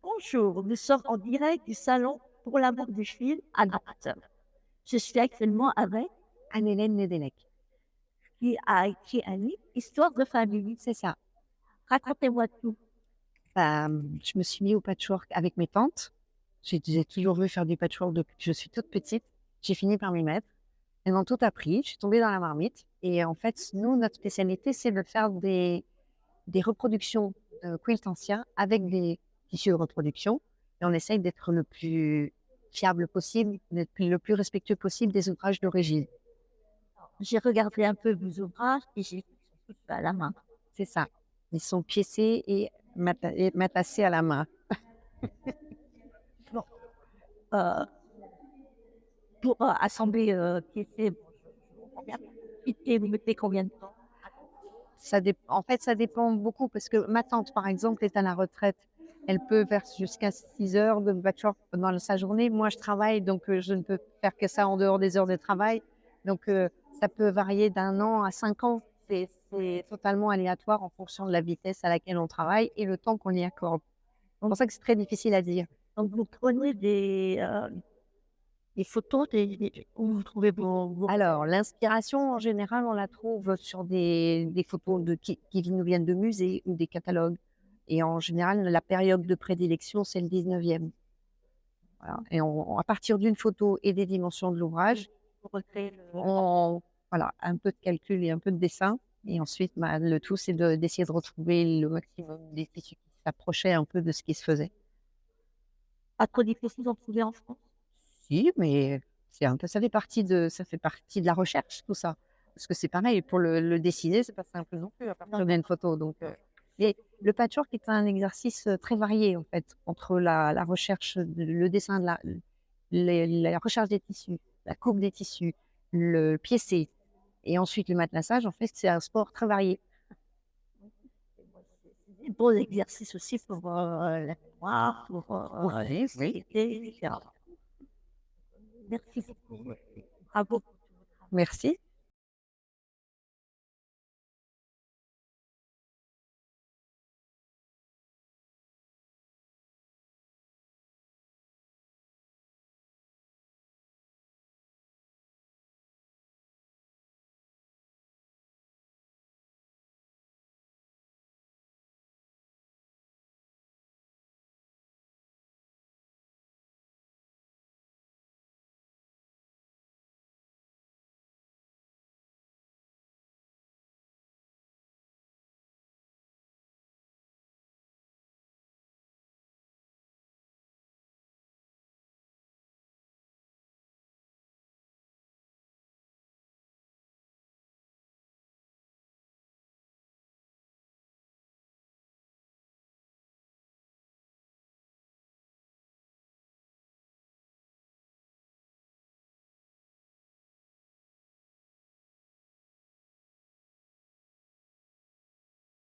Bonjour, nous sommes en direct du salon pour l'amour du film à Nantes. Je suis actuellement avec Anne-Hélène Nedelec. qui a écrit un livre, Histoire de famille. C'est ça. Racontez-moi tout. Je me suis mis au patchwork avec mes tantes. J'ai toujours voulu faire du patchwork depuis que je suis toute petite. J'ai fini par m'y mettre. Elles m'ont tout appris. Je suis tombée dans la marmite. Et en fait, nous, notre spécialité, c'est de faire des reproductions de quiltantia avec des tissus de reproduction. Et on essaye d'être le plus fiable possible, le plus respectueux possible des ouvrages d'origine. J'ai regardé un peu vos ouvrages et j'ai vu qu'ils sont tous faits à la main. C'est ça. Ils sont piécés et matassés à la main. Bon, euh, pour assembler piécer, bon, je comprends bien. Et vous mettez combien de temps? En fait, ça dépend beaucoup parce que ma tante, par exemple, est à la retraite. Elle peut faire jusqu'à 6 heures de patchwork pendant sa journée. Moi, je travaille, donc je ne peux faire que ça en dehors des heures de travail. Donc, ça peut varier d'un an à 5 ans. C'est totalement aléatoire en fonction de la vitesse à laquelle on travaille et le temps qu'on y accorde. C'est pour Donc, ça que c'est très difficile à dire. donc vous prenez des photos où vous trouvez vos... Alors, l'inspiration, en général, on la trouve sur des photos qui nous viennent de musées ou des catalogues. Et en général, la période de prédilection, c'est le 19e. Voilà. Et à partir d'une photo et des dimensions de l'ouvrage, pour recréer voilà, un peu de calcul et un peu de dessin. Et ensuite, le tout, c'est d'essayer de retrouver le maximum des tissus qui s'approchaient un peu de ce qui se faisait. pas trop difficile d'en trouver en France. Si, mais ça fait partie de la recherche, tout ça. Parce que c'est pareil, pour le dessiner, c'est pas simple non plus à partir d'une photo. Donc, et le patchwork est un exercice très varié, en fait, entre la recherche, le dessin, la recherche des tissus, la coupe des tissus, le piécer, et ensuite le matelassage. En fait, c'est un sport très varié. Des beaux exercices aussi pour la mémoire, pour Oui, oui. l'équité, etc. Merci beaucoup. Bravo. Merci.